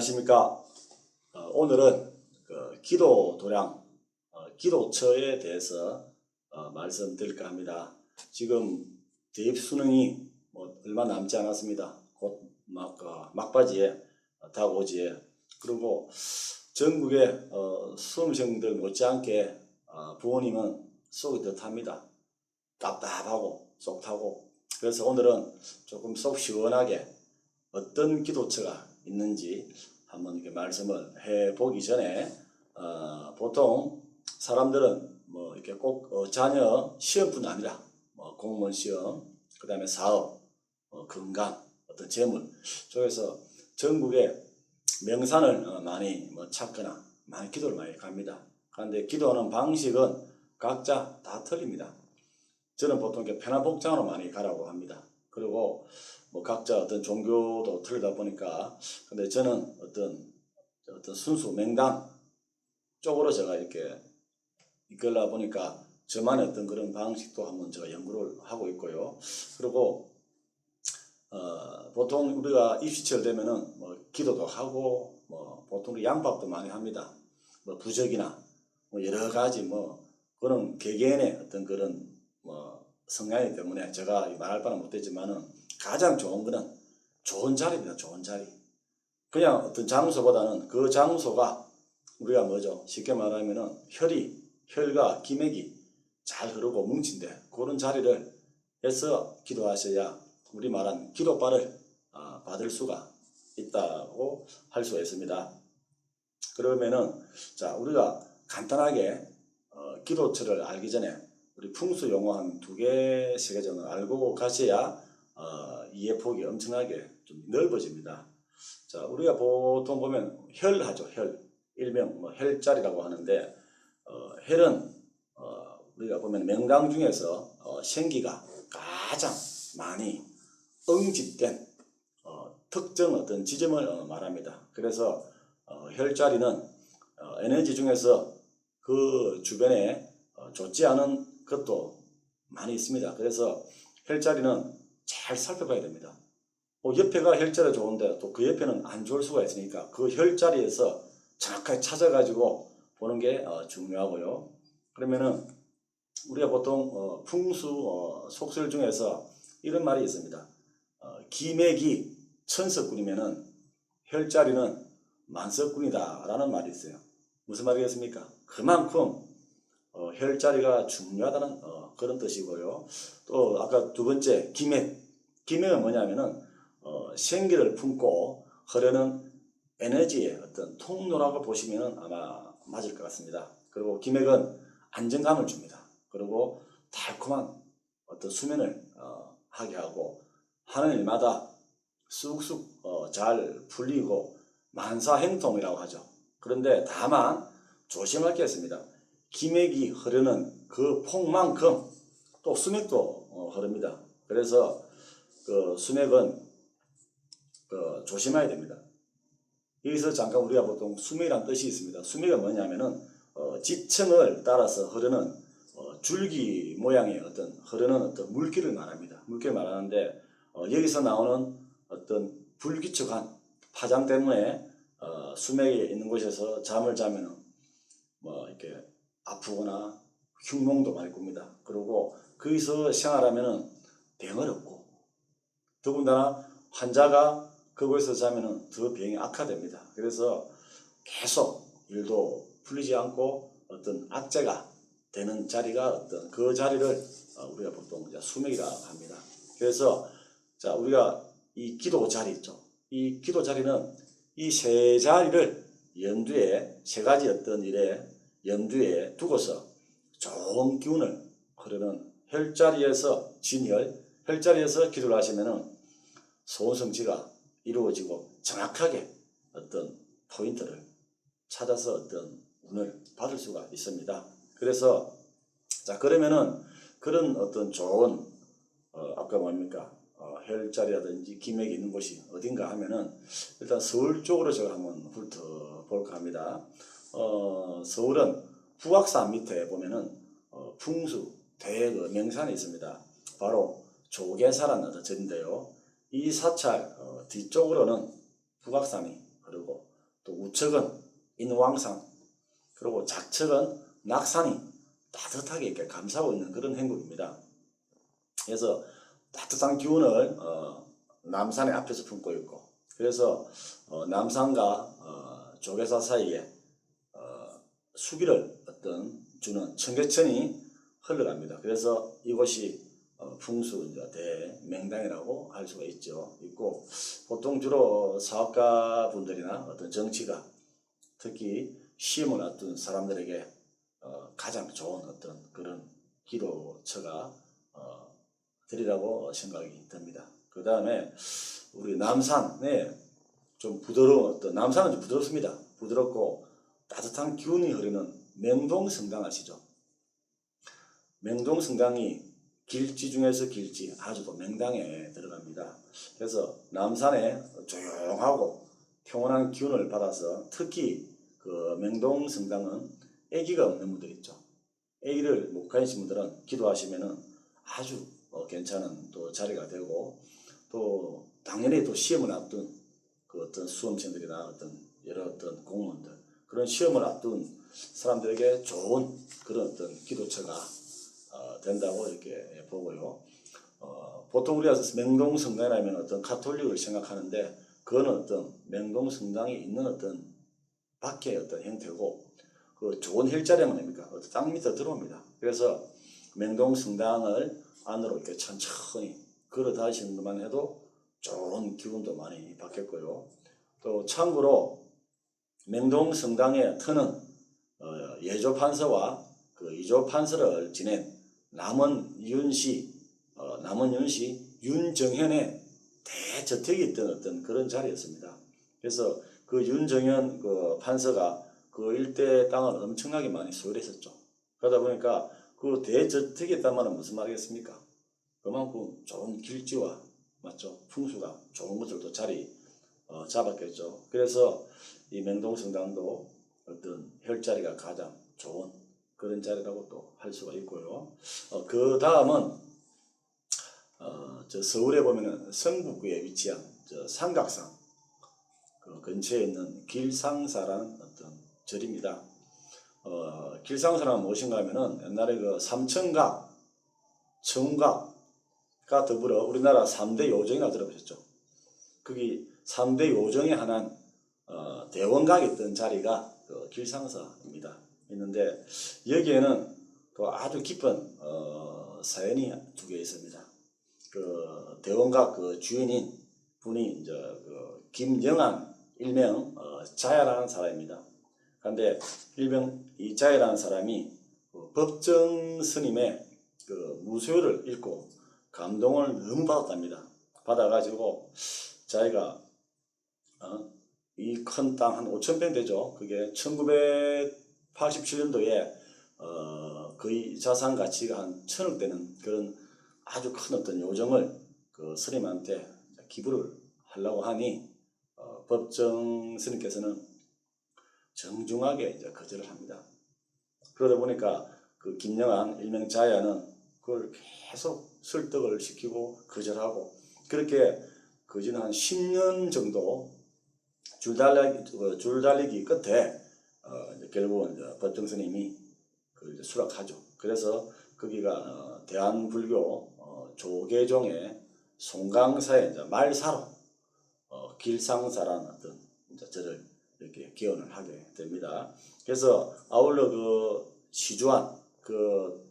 안녕하십니까. 오늘은 기도 도량, 기도처에 대해서 말씀드릴까 합니다. 지금 대입 수능이 얼마 남지 않았습니다. 곧 막바지에 다가오지에, 그리고 전국의 수험생들 못지않게 부모님은 속이 더 탑니다. 답답하고 속 타고. 그래서 오늘은 조금 속 시원하게 어떤 기도처가 있는지 한번 이렇게 말씀을 해보기 전에, 보통 사람들은 이렇게 꼭 자녀 시험뿐 아니라 공무원 시험, 그 다음에 사업, 건강, 어떤 재물 쪽에서 전국에 명산을 많이 찾거나 많이 기도를 많이 갑니다. 그런데 기도하는 방식은 각자 다 틀립니다. 저는 보통 이렇게 편안복장으로 많이 가라고 합니다. 그리고 각자 어떤 종교도 틀리다 보니까, 근데 저는 어떤 순수 맹당 쪽으로 제가 이렇게 이끌다 보니까 저만의 어떤 그런 방식도 한번 제가 연구를 하고 있고요. 그리고 보통 우리가 입시철 되면은 기도도 하고 보통 양밥도 많이 합니다. 부적이나 여러 가지 그런 개개인의 어떤 그런 성향이기 때문에 제가 말할 바는 못했지만은 가장 좋은 거는 좋은 자리입니다. 좋은 자리. 그냥 어떤 장소보다는 그 장소가 우리가 쉽게 말하면은 혈과 기맥이 잘 흐르고 뭉친데, 그런 자리를 해서 기도하셔야 우리 말한 기도발을 받을 수가 있다고 할 수가 있습니다. 그러면은 자, 우리가 간단하게 기도처를 알기 전에 우리 풍수 용어 한 2개, 3개 정도 알고 가셔야 이해폭이 엄청나게 좀 넓어집니다. 자, 우리가 보통 보면 혈하죠. 혈. 일명 혈자리라고 하는데, 혈은 우리가 보면 명당 중에서 생기가 가장 많이 응집된 특정 어떤 지점을 말합니다. 그래서 혈자리는 에너지 중에서 그 주변에 좋지 않은 것도 많이 있습니다. 그래서 혈자리는 잘 살펴봐야 됩니다. 옆에가 혈자리 좋은데 또 그 옆에는 안 좋을 수가 있으니까 그 혈자리에서 정확하게 찾아가지고 보는 게 중요하고요. 그러면은 우리가 보통 풍수 속설 중에서 이런 말이 있습니다. 기맥이 천석군이면은 혈자리는 만석군이다 라는 말이 있어요. 무슨 말이겠습니까? 그만큼 혈자리가 중요하다는 그런 뜻이고요. 또 아까 두 번째 기맥은 뭐냐면은 생기를 품고 흐르는 에너지의 어떤 통로라고 보시면 아마 맞을 것 같습니다. 그리고 기맥은 안정감을 줍니다. 그리고 달콤한 어떤 수면을 하게 하고 하는 일마다 쑥쑥 잘 풀리고 만사행통이라고 하죠. 그런데 다만 조심할 게 있습니다. 기맥이 흐르는 그 폭만큼 또 수맥도 흐릅니다. 그래서 그 수맥은 조심해야 됩니다. 여기서 잠깐 우리가 보통 수맥이란 뜻이 있습니다. 수맥은 뭐냐면은 지층을 따라서 흐르는 줄기 모양의 어떤 흐르는 어떤 물길을 말합니다. 물길을 말하는데 여기서 나오는 어떤 불규칙한 파장 때문에 수맥에 있는 곳에서 잠을 자면은 이렇게 아프거나 흉몽도 많이 꿉니다. 그리고 거기서 생활하면은 병을 얻고, 더군다나 환자가 그곳에서 자면은 더 병이 악화됩니다. 그래서 계속 일도 풀리지 않고 어떤 악재가 되는 자리가 어떤 그 자리를 우리가 보통 수맥이라고 합니다. 그래서 자, 우리가 이 기도 자리 있죠. 이 기도 자리는 이 세 자리를 염두에, 세 가지 어떤 일에 염두에 두고서 좋은 기운을 흐르는 혈자리에서 혈자리에서 기도를 하시면은 소원성취가 이루어지고 정확하게 어떤 포인트를 찾아서 어떤 운을 받을 수가 있습니다. 그래서 자, 그러면은 그런 어떤 좋은 아까 혈자리라든지 기맥이 있는 곳이 어딘가 하면은 일단 서울 쪽으로 제가 한번 훑어볼까 합니다. 서울은 북악산 밑에 보면은 풍수 대그 명산이 있습니다. 바로 조계사라는 절인데요. 이 사찰 뒤쪽으로는 북악산이 흐르고 또 우측은 인왕상, 그리고 좌측은 낙산이 따뜻하게 이렇게 감싸고 있는 그런 행국입니다. 그래서 따뜻한 기운을 남산의 앞에서 품고 있고, 그래서 남산과 조계사 사이에 수기를 주는 청계천이 흘러갑니다. 그래서 이곳이 풍수 대명당이라고 할 수가 있고, 보통 주로 사업가 분들이나 어떤 정치가 특히 시험을 앞둔 사람들에게 가장 좋은 그런 기도처가 되리라고 생각이 듭니다. 그 다음에 우리 남산에 좀 부드러운 남산은 좀 부드럽습니다. 부드럽고 따뜻한 기운이 흐르는 명동성당 아시죠? 명동성당이 길지 중에서 길지, 아주 또 명당에 들어갑니다. 그래서 남산에 조용하고 평온한 기운을 받아서, 특히 그 명동성당은 아기가 없는 분들 있죠. 아기를 못 가지신 분들은 기도하시면은 아주 괜찮은 또 자리가 되고, 또 당연히 또 시험을 앞둔 그 어떤 수험생들이나 여러 공무원들, 그런 시험을 앞둔 사람들에게 좋은 그런 기도처가 된다고 이렇게 보고요. 보통 우리가 명동성당이라면 가톨릭을 생각하는데, 그건 명동성당이 있는 밖의 형태고, 그 좋은 혈자리는 뭡니까? 땅 밑에 들어옵니다. 그래서 명동성당을 안으로 이렇게 천천히 걸어 다니시는 것만 해도 좋은 기운도 많이 받겠고요. 또 참고로 명동성당의 터는 예조판서와 그 이조판서를 지낸 남원윤시 윤정현의 대저택이 있던 그런 자리였습니다. 그래서 그 윤정현 그 판서가 그 일대 땅을 엄청나게 많이 소유했었죠. 그러다 보니까 그 대저택이 있단 말은 무슨 말이겠습니까? 그만큼 좋은 길지와 맞죠? 풍수가 좋은 것들도 자리 잡았겠죠. 그래서 이 명동성당도 혈자리가 가장 좋은 그런 자리라고 또 할 수가 있고요. 그 다음은 저 서울에 보면은 성북구에 위치한 저 삼각산 그 근처에 있는 길상사라는 절입니다. 길상사는 무엇인가 하면은 옛날에 그 삼천각, 청각과 더불어 우리나라 3대 요정이라고 들어보셨죠? 거기 3대 요정의 하나인 대원각이 있던 자리가 그 길상사입니다. 있는데 여기에는 또 아주 깊은 사연이 2개 있습니다. 그 대원각 그 주인인 분이 이제 그 김영한 일명 자야라는 사람입니다. 그런데 일명 이 자야라는 사람이 그 법정 스님의 그 무소유를 읽고 감동을 너무 받았답니다. 받아가지고 자기가 이 큰 땅 한 5,000평 되죠. 그게 1987년도에 거의 자산 가치가 한 1,000억 되는 그런 아주 큰 요정을 그 스님한테 기부를 하려고 하니 법정 스님께서는 정중하게 이제 거절을 합니다. 그러다 보니까 그 김영한 일명 자야는 그걸 계속 설득을 시키고 거절하고, 그렇게 거진 한 10년 정도 줄달리기 끝에 결국은 이제 법정 스님이 그 수락하죠. 그래서 거기가 대한불교 조계종의 송강사의 이제 말사로 길상사라는 이제 절을 이렇게 개원을 하게 됩니다. 그래서 아울러 그 시주한 그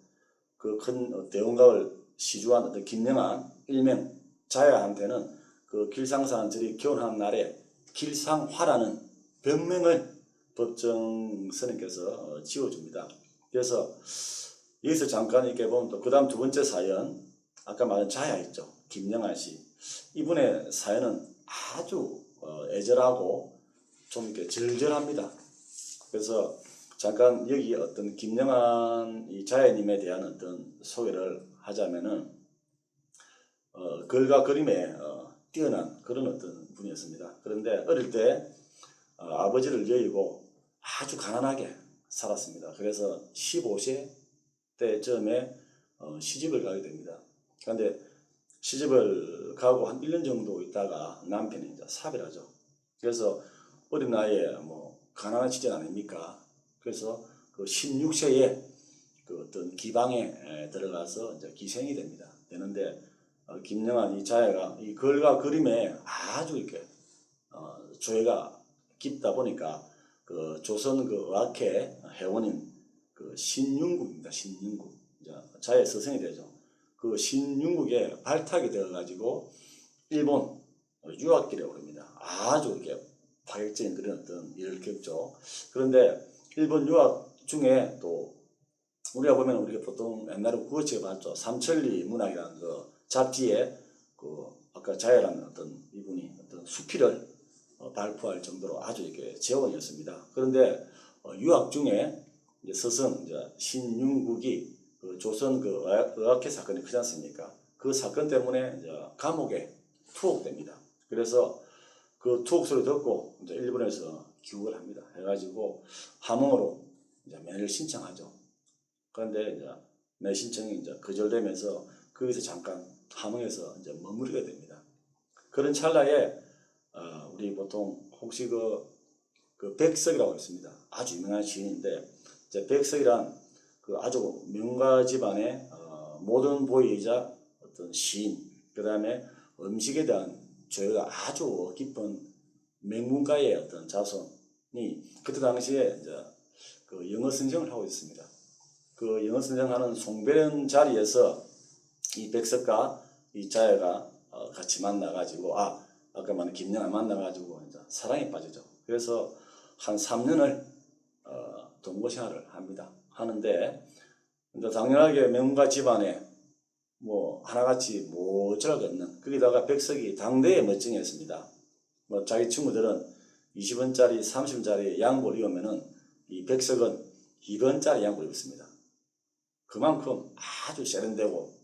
큰 대원각을 시주한 김영한 일명 자야한테는 그 길상사라는 절이 개원하는 날에 길상화라는 별명을 법정 스님께서 지어줍니다. 그래서 여기서 잠깐 이렇게 보면 또 그 다음 2번째 사연, 아까 말한 자야 있죠. 김영한 씨. 이분의 사연은 아주 애절하고 좀 이렇게 절절합니다. 그래서 잠깐 여기 김영한 이 자야님에 대한 소개를 하자면은 글과 그림에 뛰어난 그런 분이었습니다. 그런데 어릴 때 아버지를 여의고 아주 가난하게 살았습니다. 그래서 15세 때쯤에 시집을 가게 됩니다. 그런데 시집을 가고 한 1년 정도 있다가 남편이 이제 사별하죠. 그래서 어린 나이에 뭐 가난한 시절 아닙니까? 그래서 그 16세에 그 어떤 기방에 들어가서 이제 기생이 됩니다. 되는데 김영한 이 자야가 이 글과 그림에 아주 이렇게 조예가 깊다 보니까 그 조선 그 의학회 회원인 그 신윤국입니다. 신윤국 자야 스승이 되죠. 그 신윤국에 발탁이 되어가지고 일본 유학길에 오릅니다. 아주 이렇게 파격적인 그런 어떤 일을 겪죠. 그런데 일본 유학 중에 또 우리가 보면 우리가 보통 옛날에 구어체에 봤죠. 삼천리 문학이라는 그 잡지에 그 아까 자야라는 어떤 이분이 어떤 수필을 발표할 정도로 아주 이렇게 재원이었습니다. 그런데 유학 중에 이제 스승 이제 신윤국이 그 조선 그 의학회 사건이 크지 않습니까? 그 사건 때문에 이제 감옥에 투옥됩니다. 그래서 그 투옥 소리 듣고 이제 일본에서 기국을 합니다. 해가지고 함흥으로 이제 면회를 신청하죠. 그런데 이제 내 신청이 이제 거절되면서 거기서 잠깐 함흥에서 이제 머무르게 됩니다. 그런 찰나에 우리 보통 혹시 그 백석이라고 있습니다. 아주 유명한 시인인데 이제 백석이란 그 아주 명가 집안의 모던 보이이자 어떤 시인, 그 다음에 음식에 대한 조예가 아주 깊은 명문가의 어떤 자손이 그때 당시에 이제 그 영어 선생을 하고 있습니다. 그 영어 선생하는 송변 자리에서 이 백석과 이 자야가 같이 만나가지고 아까 말한 김영하 만나가지고 이제 사랑에 빠지죠. 그래서 한 3년을 동거 생활을 합니다. 하는데 이제 당연하게 명가 집안에 뭐 하나같이 모자라게 없는 거기다가 백석이 당대에 멋쟁이였습니다. 뭐 자기 친구들은 20원짜리 30원짜리 양복을 입으면은 이 백석은 2원짜리 양복을 입었습니다. 그만큼 아주 세련되고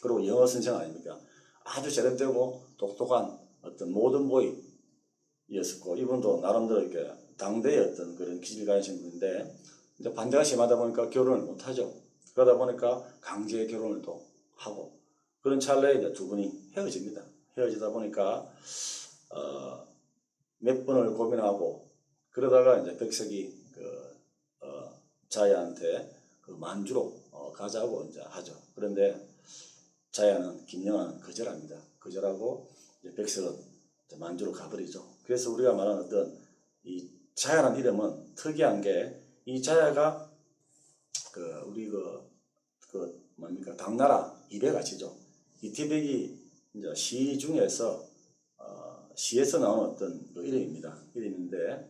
그리고 영어 선생 아닙니까? 아주 세련되고 똑똑한 어떤 모던 보이였었고 이분도 나름대로 이렇게 당대의 어떤 그런 기질을 가지신 분인데 이제 반대가 심하다 보니까 결혼을 못하죠. 그러다 보니까 강제 결혼을 또 하고 그런 찰나에 이제 두 분이 헤어집니다. 헤어지다 보니까 몇 번을 고민하고 그러다가 이제 백석이 자야한테 그 만주로 가자고 이제 하죠. 그런데 자야는 김영하는 거절합니다. 거절하고 이제 백석은 이제 만주로 가버리죠. 그래서 우리가 말하는 어떤 이 자야라는 이름은 특이한 게 이 자야가 우리 뭡니까 당나라 이백아시죠. 이태백이 이제 시 중에서 시에서 나온 어떤 그 이름입니다. 이름인데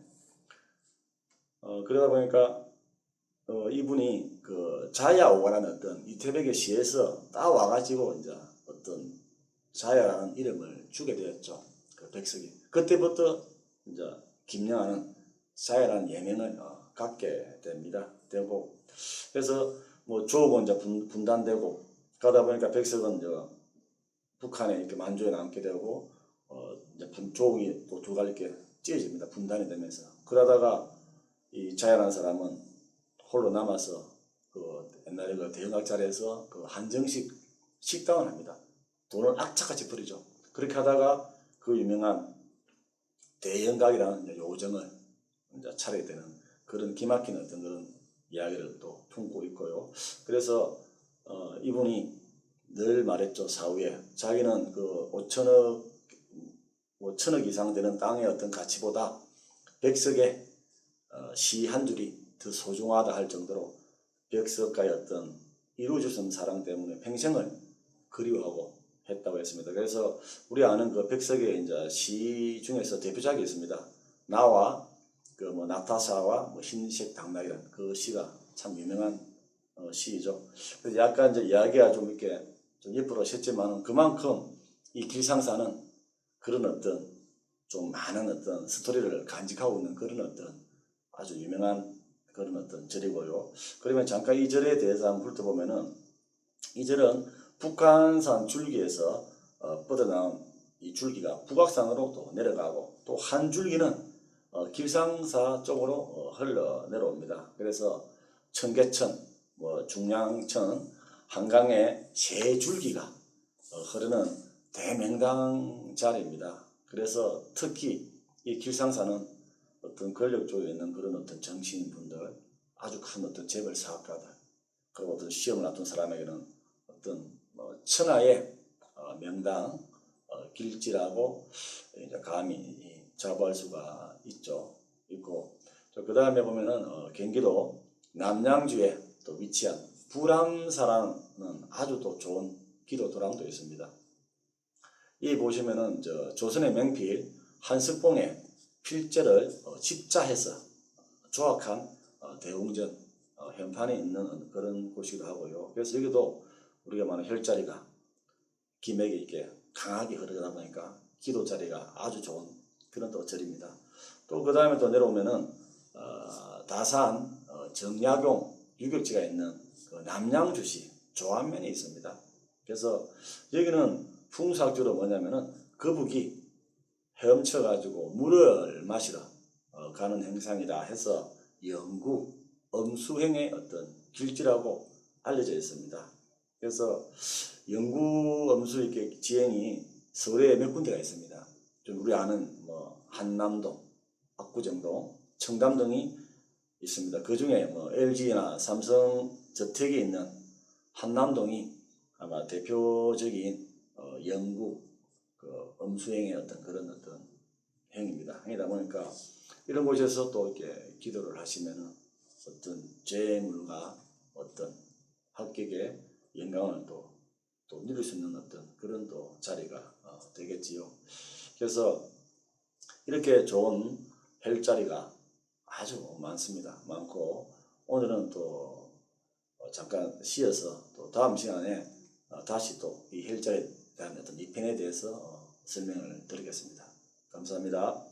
그러다 보니까 이분이 그 자야오가라는 어떤 이태백의 시에서 따와가지고 이제 어떤 자야라는 이름을 주게 되었죠. 그 백석이 그때부터 이제 김영하는 자야라는 예명을 갖게 됩니다. 되고 그래서 뭐 조국은 이제 분단되고 가다 보니까 백석은 이제 북한에 이렇게 만주에 남게 되고 이제 조국이 또 두 갈래 이렇게 찢어집니다. 분단이 되면서 그러다가 이 자야라는 사람은 홀로 남아서 그 옛날에 그 대형각 자리에서 그 한정식 식당을 합니다. 돈을 악착같이 버리죠. 그렇게 하다가 그 유명한 대형각이라는 요정을 이제 차리게 되는 그런 기막힌 어떤 그런 이야기를 또 품고 있고요. 그래서 이분이 늘 말했죠. 사후에 자기는 그 5천억 이상 되는 땅의 어떤 가치보다 백석의 시 한 줄이 더 소중하다 할 정도로 백석과의 어떤 이루어질 수 없는 사랑 때문에 평생을 그리워하고 했다고 했습니다. 그래서 우리 아는 그 백석의 이제 시 중에서 대표작이 있습니다. 나와 그 뭐 나타샤와 뭐 흰색 당나귀라는 그 시가 참 유명한 시이죠. 그래서 약간 이제 이야기가 좀 이렇게 좀 옆으로 샜지만은 그만큼 이 길상사는 그런 어떤 좀 많은 어떤 스토리를 간직하고 있는 그런 어떤 아주 유명한 그런 어떤 절이고요. 그러면 잠깐 이 절에 대해서 한번 훑어보면은 이 절은 북한산 줄기에서 뻗어나온 이 줄기가 북악산으로 또 내려가고 또 한 줄기는 길상사 쪽으로 흘러 내려옵니다. 그래서 청계천, 뭐 중량천, 한강에 세 줄기가 흐르는 대명당 자리입니다. 그래서 특히 이 길상사는 어떤 권력 쪽에 있는 그런 어떤 정치인분들, 아주 큰 어떤 재벌 사업가들, 그리고 어떤 시험을 앞둔 사람에게는 어떤 천하의 명당 길지라고 이제 감히 자부할 수가 있고, 그 다음에 보면은 경기도 남양주에 또 위치한 불암사라는 아주 또 좋은 기도 도랑도 있습니다. 이 보시면은 조선의 명필 한석봉의 필제를 집자해서 조각한 대웅전 현판에 있는 그런 곳이기도 하고요. 그래서 여기도 우리가 말하는 혈자리가 기맥이 있게 강하게 흐르다 보니까 기도 자리가 아주 좋은 그런 또 절입니다. 또 그 다음에 또 내려오면은 다산 정약용 유격지가 있는 그 남양주시 조안면에 있습니다. 그래서 여기는 풍수학적으로 뭐냐면은 거북이 헤엄쳐 가지고 물을 마시러 가는 행상이다 해서 영구 엄수행의 어떤 길지라고 알려져 있습니다. 그래서 영구 엄수 이렇게 지행이 서울에 몇 군데가 있습니다. 좀 우리 아는 한남동, 압구정동, 청담 등이 있습니다. 그 중에 LG나 삼성 저택에 있는 한남동이 아마 대표적인 영구 엄수행의 어떤 그런 어떤 행입니다. 행이다 보니까 이런 곳에서 또 이렇게 기도를 하시면은 어떤 재물과 어떤 합격의 영광을 또 누릴 수 있는 어떤 그런 또 자리가 되겠지요. 그래서 이렇게 좋은 헬자리가 아주 많습니다. 많고 오늘은 또 잠깐 쉬어서 또 다음 시간에 다시 또 이 헬자리에 대한 어떤 이 편에 대해서 설명을 드리겠습니다. 감사합니다.